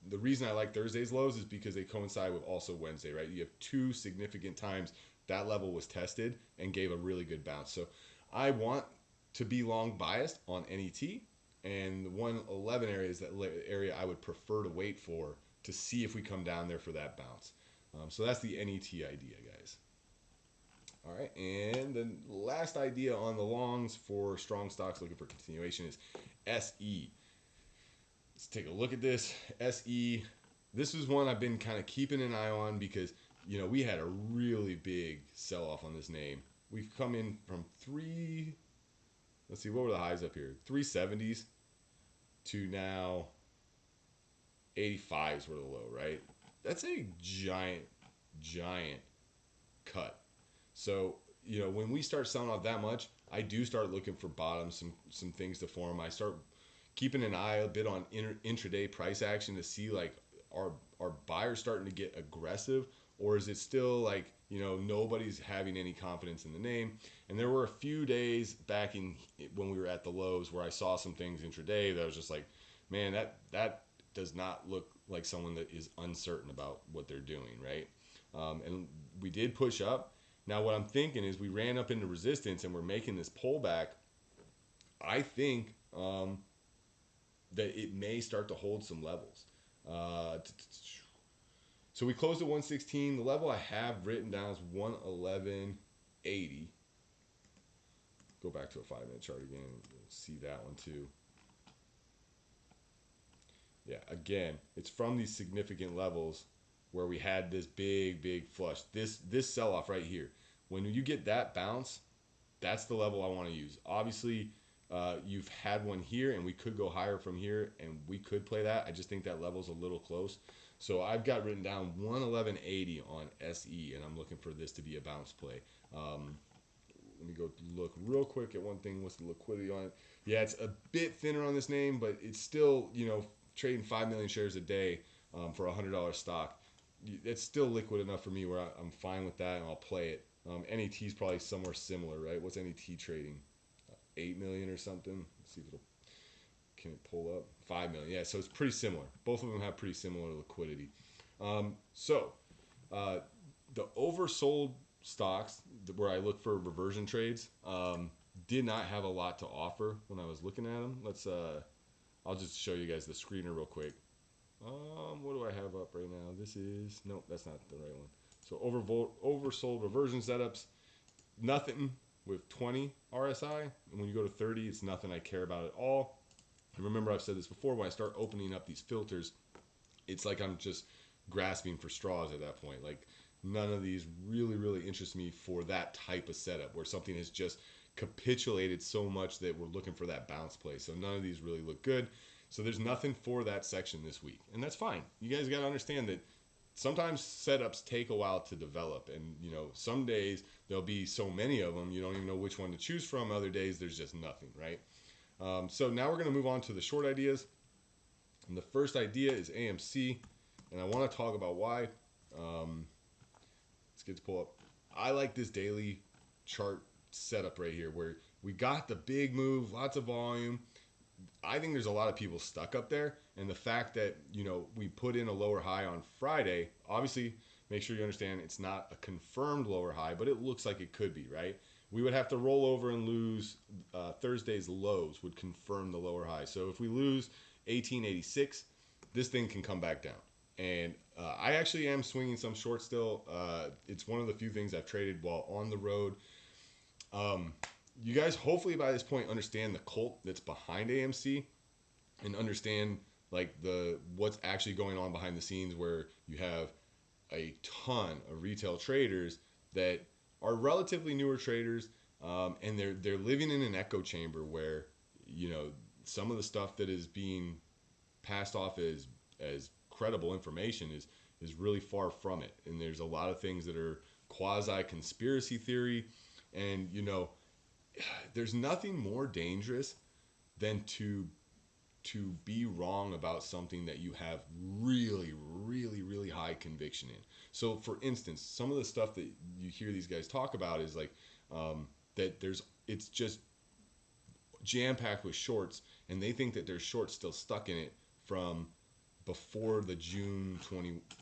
the reason I like Thursday's lows is because they coincide with also Wednesday, right? You have two significant times that level was tested and gave a really good bounce. So I want to be long biased on NET, and the 111 area is that area I would prefer to wait for to see if we come down there for that bounce. So that's the NET idea, guys. All right, and the last idea on the longs for strong stocks looking for continuation is SE. Let's take a look at this. SE. This is one I've been kind of keeping an eye on because, you know, we had a really big sell-off on this name. We've come in from let's see, what were the highs up here? 370s to now 85s were the low, right? That's a giant cut. So, you know, when we start selling off that much, I do start looking for bottoms, some things to form. I start keeping an eye a bit on intraday price action to see, like, are buyers starting to get aggressive, or is it still like, you know, nobody's having any confidence in the name? And there were a few days back when we were at the lows where I saw some things intraday that I was just like, man, that does not look like someone that is uncertain about what they're doing, right? And we did push up. Now what I'm thinking is we ran up into resistance and we're making this pullback. I think that it may start to hold some levels. So we closed at 116. The level I have written down is 111.80. Go back to a 5-minute chart again. We'll see that one too. Yeah, again, it's from these significant levels where we had this big flush. This sell-off right here. When you get that bounce, that's the level I want to use. Obviously, you've had one here, and we could go higher from here, and we could play that. I just think that level's a little close. So I've got written down 111.80 on SE, and I'm looking for this to be a bounce play. Let me go look real quick at one thing. What's the liquidity on it? Yeah, it's a bit thinner on this name, but it's still, you know, trading 5 million shares a day for a $100 stock. It's still liquid enough for me where I'm fine with that, and I'll play it. NET is probably somewhere similar, right? What's NET trading? 8 million or something. Let's see if can it pull up? 5 million. Yeah, so it's pretty similar. Both of them have pretty similar liquidity. The oversold stocks where I look for reversion trades did not have a lot to offer when I was looking at them. I'll just show you guys the screener real quick. What do I have up right now? Nope, that's not the right one. So oversold reversion setups, nothing with 20 RSI. And when you go to 30, it's nothing I care about at all. And remember, I've said this before, when I start opening up these filters, it's like I'm just grasping for straws at that point. Like, none of these really interest me for that type of setup where something has just capitulated so much that we're looking for that bounce play. So none of these really look good. So there's nothing for that section this week. And that's fine. You guys got to understand that sometimes setups take a while to develop. And, you know, some days there'll be so many of them, you don't even know which one to choose from. Other days, there's just nothing, right? So now we're going to move on to the short ideas. And the first idea is AMC. And I want to talk about why. Let's get to pull up. I like this daily chart setup right here where we got the big move, lots of volume. I think there's a lot of people stuck up there. And the fact that, you know, we put in a lower high on Friday, obviously make sure you understand it's not a confirmed lower high, but it looks like it could be, right? We would have to roll over and lose Thursday's lows would confirm the lower high. So if we lose 1886, this thing can come back down. And I actually am swinging some short still. It's one of the few things I've traded while on the road. You guys hopefully by this point understand the cult that's behind AMC and understand like what's actually going on behind the scenes, where you have a ton of retail traders that are relatively newer traders, and they're living in an echo chamber where, you know, some of the stuff that is being passed off as credible information is is really far from it. And there's a lot of things that are quasi conspiracy theory. And, there's nothing more dangerous than to be wrong about something that you have really, really, really high conviction in. So, for instance, some of the stuff that you hear these guys talk about is like that it's just jam packed with shorts, and they think that there's shorts still stuck in it from before the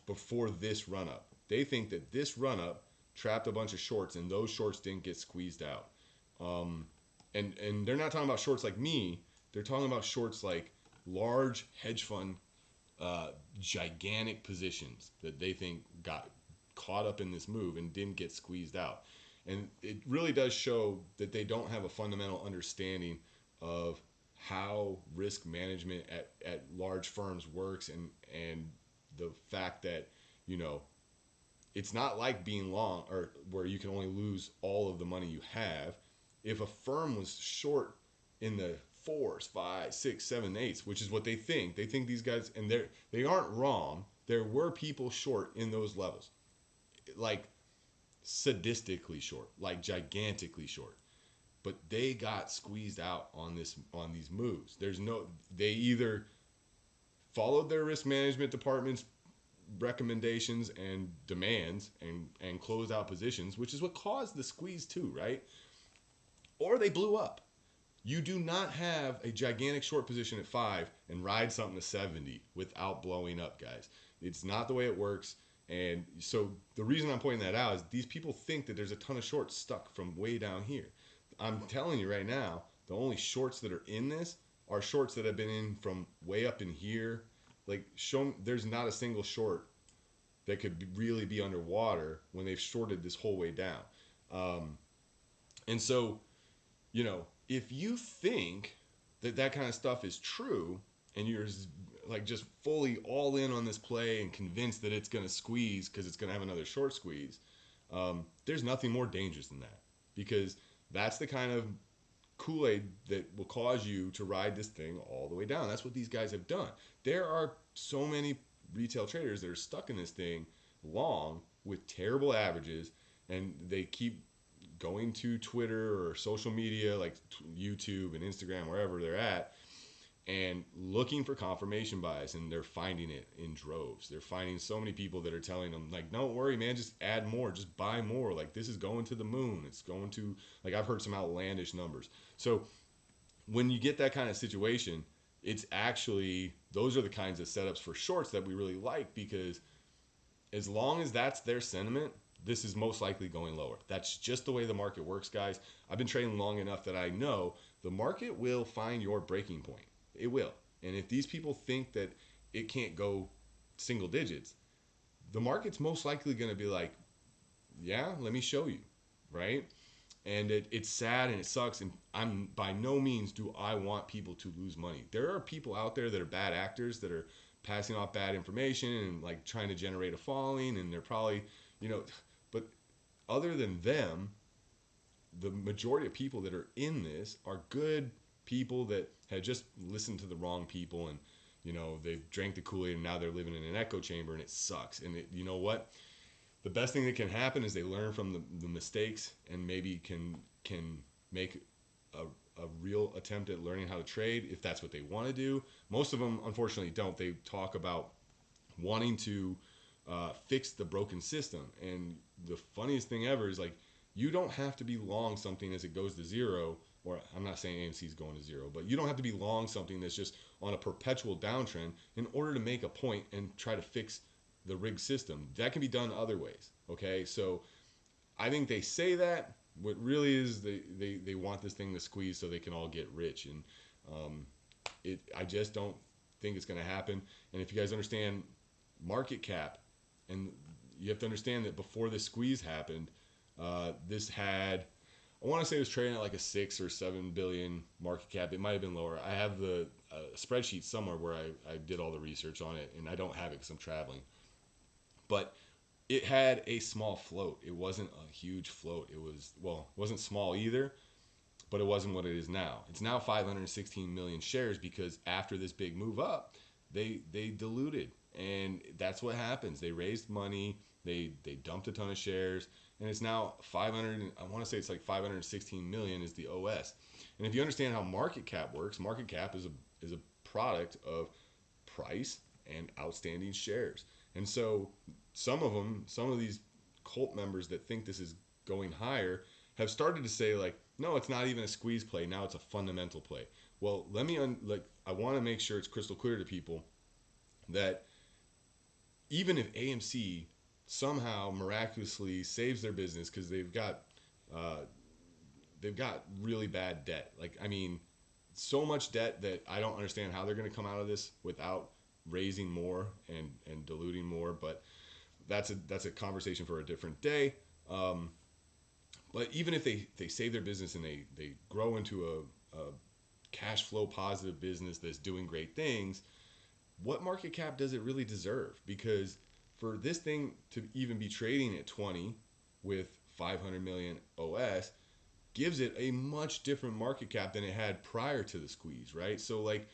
before this run up. They think that this run up trapped a bunch of shorts, and those shorts didn't get squeezed out. And they're not talking about shorts like me. They're talking about shorts like large hedge fund, gigantic positions that they think got caught up in this move and didn't get squeezed out. And it really does show that they don't have a fundamental understanding of how risk management at large firms works, and the fact that, it's not like being long, or where you can only lose all of the money you have. If a firm was short in the fours, five, six, seven, eights, which is what they think these guys, and they aren't wrong. There were people short in those levels, like sadistically short, like gigantically short, but they got squeezed out on these moves. They either followed their risk management department's recommendations and demands and closed out positions, which is what caused the squeeze too, right? Or they blew up. You do not have a gigantic short position at 5 and ride something to 70 without blowing up, guys. It's not the way it works. And so the reason I'm pointing that out is these people think that there's a ton of shorts stuck from way down here. I'm telling you right now, the only shorts that are in this are shorts that have been in from way up in here. Like, there's not a single short that could really be underwater when they've shorted this whole way down. And so, if you think that kind of stuff is true, and you're like just fully all in on this play and convinced that it's going to squeeze because it's going to have another short squeeze, there's nothing more dangerous than that, because that's the kind of Kool-Aid that will cause you to ride this thing all the way down. That's what these guys have done. There are so many retail traders that are stuck in this thing long with terrible averages, and they keep going to Twitter or social media like YouTube and Instagram, wherever they're at, and looking for confirmation bias, and they're finding it in droves. They're finding so many people that are telling them, like, don't worry, man, just add more, just buy more. Like, this is going to the moon. It's going to, like, I've heard some outlandish numbers. So when you get that kind of situation, it's actually, those are the kinds of setups for shorts that we really like, because as long as that's their sentiment, this is most likely going lower. That's just the way the market works, guys. I've been trading long enough that I know the market will find your breaking point. It will. And if these people think that it can't go single digits, the market's most likely going to be like, yeah, let me show you, right? And it's sad and it sucks. And I'm by no means do I want people to lose money. There are people out there that are bad actors that are passing off bad information and like trying to generate a following, and they're probably, but other than them, the majority of people that are in this are good people that have just listened to the wrong people, and they've drank the Kool-Aid, and now they're living in an echo chamber, and it sucks. And you know what? The best thing that can happen is they learn from the mistakes, and maybe can make a real attempt at learning how to trade if that's what they want to do. Most of them, unfortunately, don't. They talk about wanting to fix the broken system. And the funniest thing ever is, like, you don't have to be long something as it goes to zero, or I'm not saying AMC is going to zero, but you don't have to be long something that's just on a perpetual downtrend in order to make a point and try to fix the rigged system. That can be done other ways, okay? So I think they say that. What really is, they want this thing to squeeze so they can all get rich. And I just don't think it's going to happen. And if you guys understand market cap, and you have to understand that before this squeeze happened, this had, I want to say it was trading at like a 6 or 7 billion market cap. It might have been lower. I have the spreadsheet somewhere where I did all the research on it, and I don't have it because I'm traveling. But it had a small float. It wasn't a huge float. It wasn't small either, but it wasn't what it is now. It's now 516 million shares, because after this big move up, they diluted And that's what happens. They raised money, they dumped a ton of shares, and it's now 500. I want to say it's like 516 million is the OS. And if you understand how market cap works, market cap is a product of price and outstanding shares. And so some of these cult members that think this is going higher have started to say like, no, it's not even a squeeze play. Now it's a fundamental play. Well, I want to make sure it's crystal clear to people that even if AMC somehow miraculously saves their business because uh, they've got really bad debt. Like, I mean, so much debt that I don't understand how they're going to come out of this without raising more and diluting more. But that's a conversation for a different day. Um, but even if they save their business and they grow into a cash flow positive business that's doing great things, what market cap does it really deserve? Because for this thing to even be trading at 20 with 500 million OS gives it a much different market cap than it had prior to the squeeze, right? So like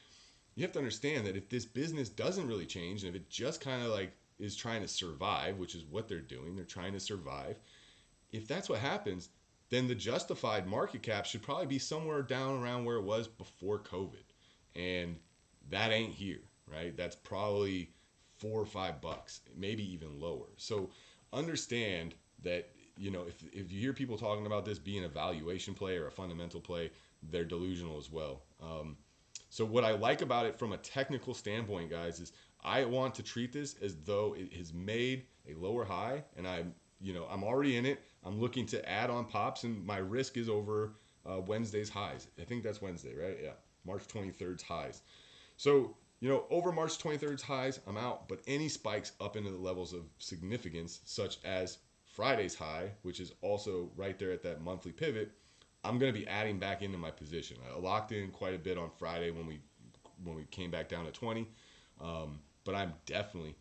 you have to understand that if this business doesn't really change and if it just kind of like is trying to survive, which is what they're doing, they're trying to survive. If that's what happens, then the justified market cap should probably be somewhere down around where it was before COVID. And that ain't here, right? That's probably $4 or $5, maybe even lower. So understand that, you know, if you hear people talking about this being a valuation play or a fundamental play, they're delusional as well. So what I like about it from a technical standpoint, guys, is I want to treat this as though it has made a lower high, and I'm already in it. I'm looking to add on pops, and my risk is over Wednesday's highs. I think that's Wednesday, right? Yeah, March 23rd's highs. So, over March 23rd's highs, I'm out, but any spikes up into the levels of significance, such as Friday's high, which is also right there at that monthly pivot, I'm going to be adding back into my position. I locked in quite a bit on Friday when we came back down to 20, but I'm definitely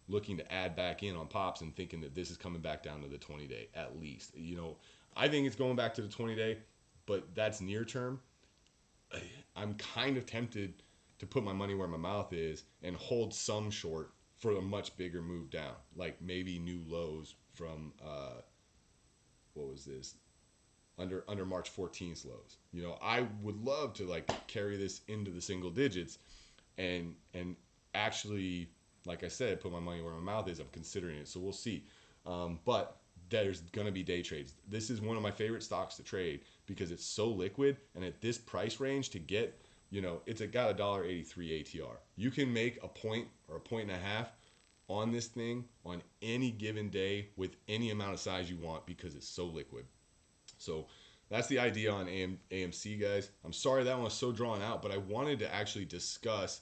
looking to add back in on pops and thinking that this is coming back down to the 20-day at least. I think it's going back to the 20-day, but that's near term. I'm kind of tempted to put my money where my mouth is and hold some short for a much bigger move down, like maybe new lows from what was this, under March 14th lows. I would love to like carry this into the single digits and actually, like I said, put my money where my mouth is. I'm considering it, so we'll see. But there's gonna be day trades. This is one of my favorite stocks to trade because it's so liquid, and at this price range to get, it's got a $1.83 ATR. You can make a point or a point and a half on this thing on any given day with any amount of size you want because it's so liquid. So that's the idea on AMC, guys. I'm sorry that one was so drawn out, but I wanted to actually discuss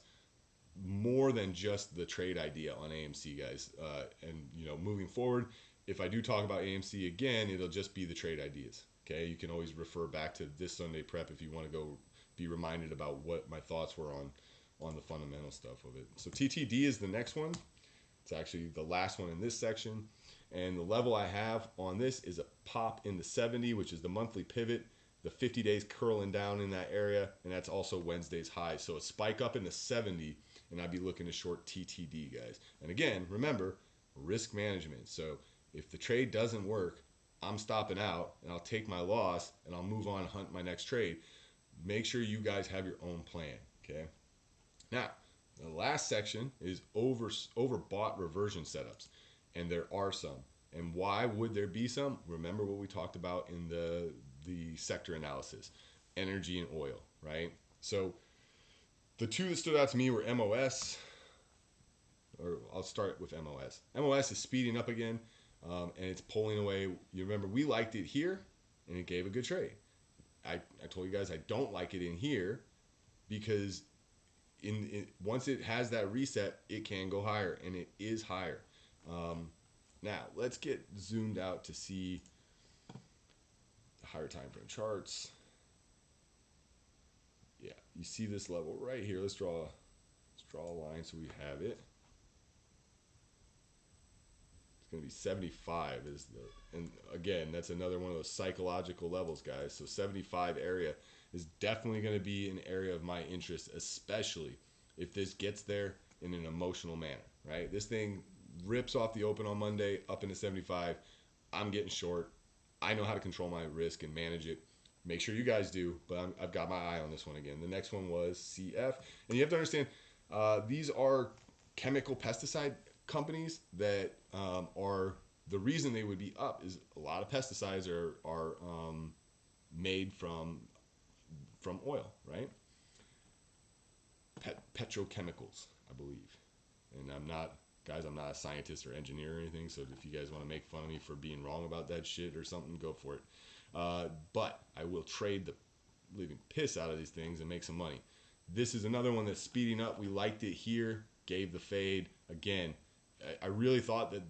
more than just the trade idea on AMC, guys. And moving forward, if I do talk about AMC again, it'll just be the trade ideas. Okay, you can always refer back to this Sunday prep if you want to go be reminded about what my thoughts were on the fundamental stuff of it. So TTD is the next one. It's actually the last one in this section. And the level I have on this is a pop in the 70, which is the monthly pivot. The 50 days curling down in that area, and that's also Wednesday's high. So a spike up in the 70, and I'd be looking to short TTD, guys. And again, remember, risk management. So if the trade doesn't work, I'm stopping out, and I'll take my loss, and I'll move on and hunt my next trade. Make sure you guys have your own plan, okay? Now, the last section is overbought reversion setups, and there are some. And why would there be some? Remember what we talked about in the sector analysis, energy and oil, right? So the two that stood out to me were MOS, or I'll start with MOS. MOS is speeding up again, and it's pulling away. You remember we liked it here, and it gave a good trade. I told you guys I don't like it in here because once it has that reset, it can go higher, and it is higher. Now, let's get zoomed out to see the higher time frame charts. Yeah, you see this level right here. Let's draw a line so we have it. It's going to be 75 and again, that's another one of those psychological levels, guys. So 75 area is definitely going to be an area of my interest, especially if this gets there in an emotional manner, right? This thing rips off the open on Monday up into 75. I'm getting short. I know how to control my risk and manage it. Make sure you guys do, but I've got my eye on this one again. The next one was CF, and you have to understand these are chemical pesticide companies that are the reason they would be up is a lot of pesticides are made from oil, right? Petrochemicals, I believe. And I'm not a scientist or engineer or anything. So if you guys want to make fun of me for being wrong about that shit or something, go for it. But I will trade the living piss out of these things and make some money. This is another one that's speeding up. We liked it here, gave the fade. Again, I really thought that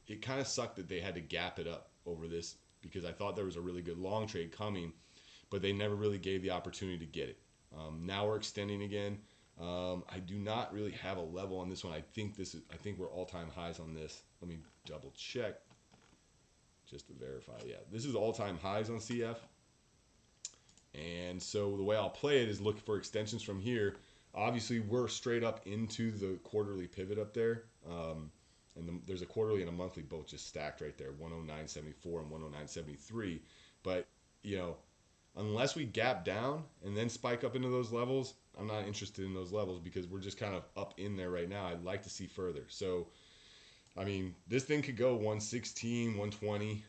it kind of sucked that they had to gap it up over this because I thought there was a really good long trade coming, but they never really gave the opportunity to get it. Now we're extending again. I do not really have a level on this one. I think we're all-time highs on this. Let me double check just to verify. Yeah, this is all-time highs on CF. And so the way I'll play it is look for extensions from here. Obviously, we're straight up into the quarterly pivot up there. There's a quarterly and a monthly both just stacked right there, 109.74 and 109.73. But, you know, unless we gap down and then spike up into those levels, I'm not interested in those levels because we're just kind of up in there right now. I'd like to see further. So, I mean, this thing could go 116, 120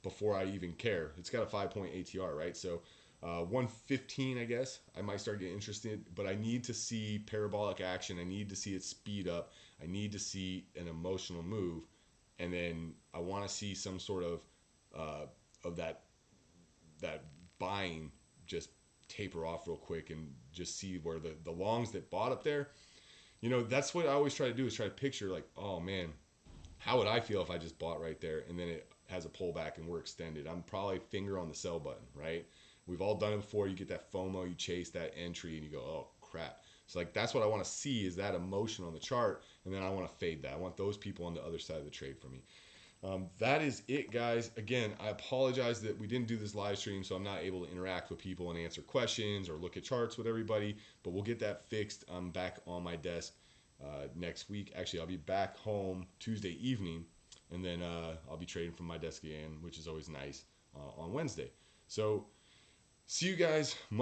before I even care. It's got a 5-point ATR, right? So 115, I guess, I might start getting interested. But I need to see parabolic action. I need to see it speed up. I need to see an emotional move. And then I want to see some sort of that buying just taper off real quick and just see where the longs that bought up there, you know, that's what I always try to do is try to picture like, oh man, how would I feel if I just bought right there and then it has a pullback and we're extended? I'm probably finger on the sell button, right? We've all done it before. You get that FOMO, you chase that entry and you go, oh crap. So like that's what I want to see is that emotion on the chart, and then I want to fade that. I want those people on the other side of the trade for me. That is it, guys. Again, I apologize that we didn't do this live stream, so I'm not able to interact with people and answer questions or look at charts with everybody, but we'll get that fixed. I'm back on my desk next week. Actually, I'll be back home Tuesday evening, and then I'll be trading from my desk again, which is always nice, on Wednesday. So see you guys